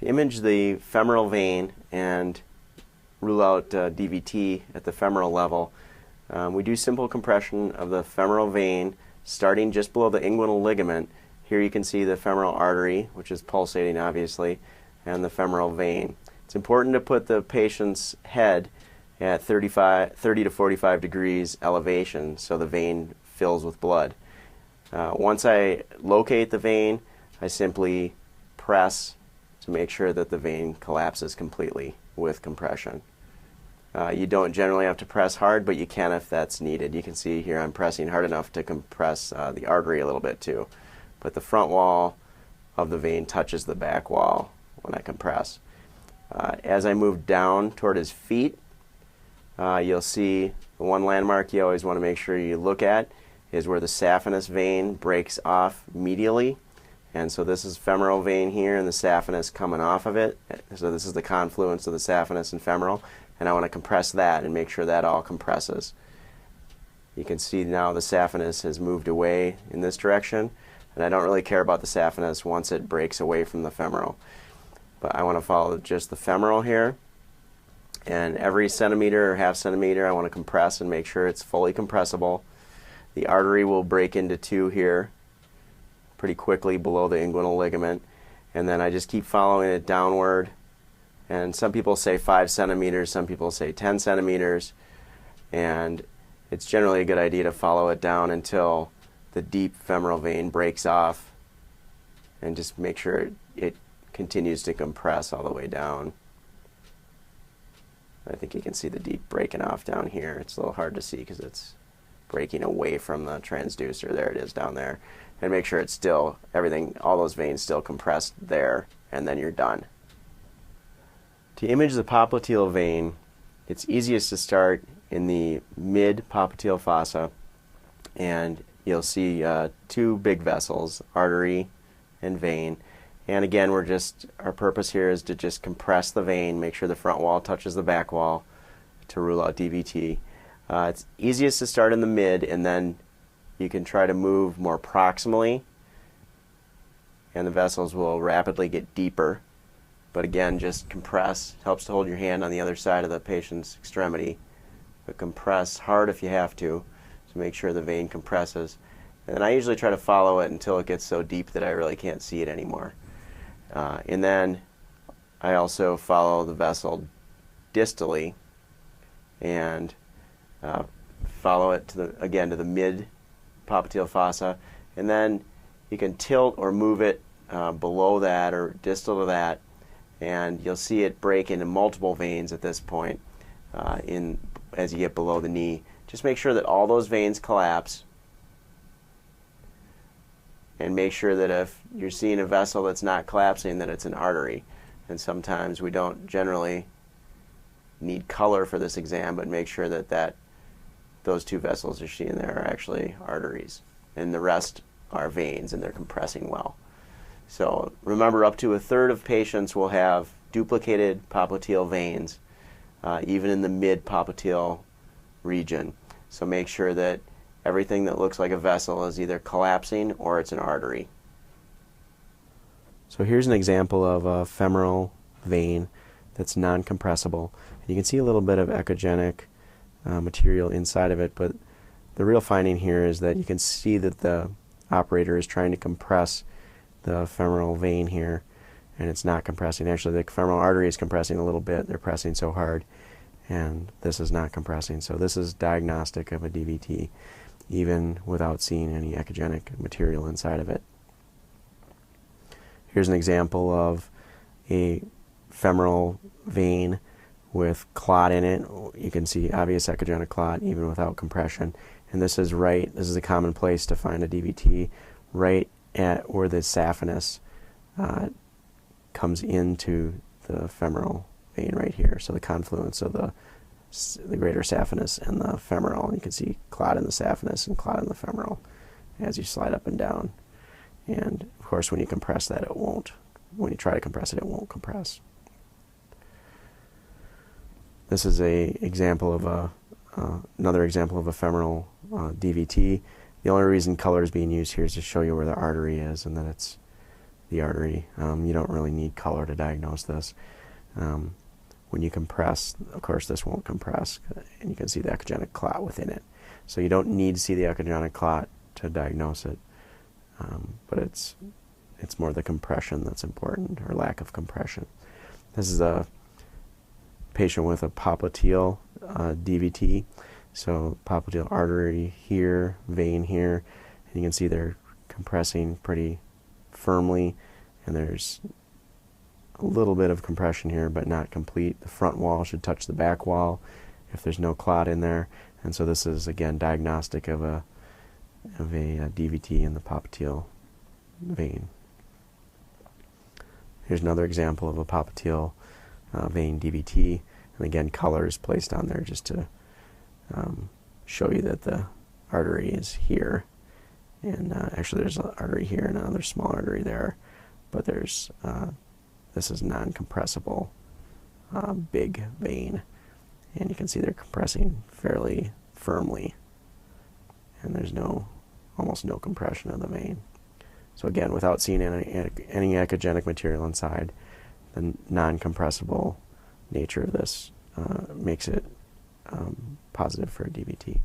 To image the femoral vein and rule out DVT at the femoral level, we do simple compression of the femoral vein starting just below the inguinal ligament. Here you can see the femoral artery, which is pulsating obviously, and the femoral vein. It's important to put the patient's head at 30 to 45 degrees elevation so the vein fills with blood. Once I locate the vein, I simply press to make sure that the vein collapses completely with compression. You don't generally have to press hard, but you can if that's needed. You can see here I'm pressing hard enough to compress the artery a little bit too. But the front wall of the vein touches the back wall when I compress. As I move down toward his feet, you'll see the one landmark you always want to make sure you look at is where the saphenous vein breaks off medially. And so this is femoral vein here and the saphenous coming off of it. So this is the confluence of the saphenous and femoral. And I want to compress that and make sure that all compresses. You can see now the saphenous has moved away in this direction. And I don't really care about the saphenous once it breaks away from the femoral. But I want to follow just the femoral here. And every centimeter or half centimeter I want to compress and make sure it's fully compressible. The artery will break into two here pretty quickly below the inguinal ligament, and then I just keep following it downward. And some people say 5 centimeters, some people say 10 centimeters, and it's generally a good idea to follow it down until the deep femoral vein breaks off, and just make sure it continues to compress all the way down. I think you can see the deep breaking off down here. It's a little hard to see because it's breaking away from the transducer. There it is down there. And make sure it's still, everything, all those veins still compressed there, and then you're done. To image the popliteal vein, it's easiest to start in the mid-popliteal fossa, and you'll see two big vessels, artery and vein. And again, our purpose here is to just compress the vein, make sure the front wall touches the back wall to rule out DVT. It's easiest to start in the mid, and then you can try to move more proximally, and the vessels will rapidly get deeper. But again, just compress. Helps to hold your hand on the other side of the patient's extremity. But compress hard if you have to make sure the vein compresses. And then I usually try to follow it until it gets so deep that I really can't see it anymore. And then I also follow the vessel distally and follow it to the mid popliteal fossa, and then you can tilt or move it below that or distal to that, and you'll see it break into multiple veins at this point as you get below the knee. Just make sure that all those veins collapse, and make sure that if you're seeing a vessel that's not collapsing, that it's an artery. And sometimes we don't generally need color for this exam, but make sure that those two vessels you're seeing there are actually arteries, and the rest are veins, and they're compressing well. So remember, up to a third of patients will have duplicated popliteal veins, even in the mid-popliteal region. So make sure that everything that looks like a vessel is either collapsing or it's an artery. So here's an example of a femoral vein that's non-compressible. You can see a little bit of echogenic material inside of it, but the real finding here is that you can see that the operator is trying to compress the femoral vein here, and it's not compressing. Actually, the femoral artery is compressing a little bit. They're pressing so hard, and this is not compressing. So this is diagnostic of a DVT, even without seeing any echogenic material inside of it. Here's an example of a femoral vein with clot in it. You can see obvious echogenic clot even without compression. And this is a common place to find a DVT, right at where the saphenous comes into the femoral vein right here. So the confluence of the greater saphenous and the femoral. And you can see clot in the saphenous and clot in the femoral as you slide up and down. And of course, when you compress that, it won't. When you try to compress it, it won't compress. This is another example of a femoral DVT. The only reason color is being used here is to show you where the artery is, and that the artery. You don't really need color to diagnose this. When you compress, of course this won't compress, and you can see the echogenic clot within it. So you don't need to see the echogenic clot to diagnose it, but it's more the compression that's important, or lack of compression. This is a patient with a popliteal DVT. So popliteal artery here, vein here, and you can see they're compressing pretty firmly, and there's a little bit of compression here, but not complete. The front wall should touch the back wall if there's no clot in there, and so this is again diagnostic of a DVT in the popliteal vein. Here's another example of a popliteal vein DVT, and again color is placed on there just to show you that the artery is here, and actually there's an artery here and another small artery there, but there's this is non-compressible big vein, and you can see they're compressing fairly firmly, and there's almost no compression of the vein. So again, without seeing any echogenic material inside, the non-compressible nature of this makes it positive for a DVT.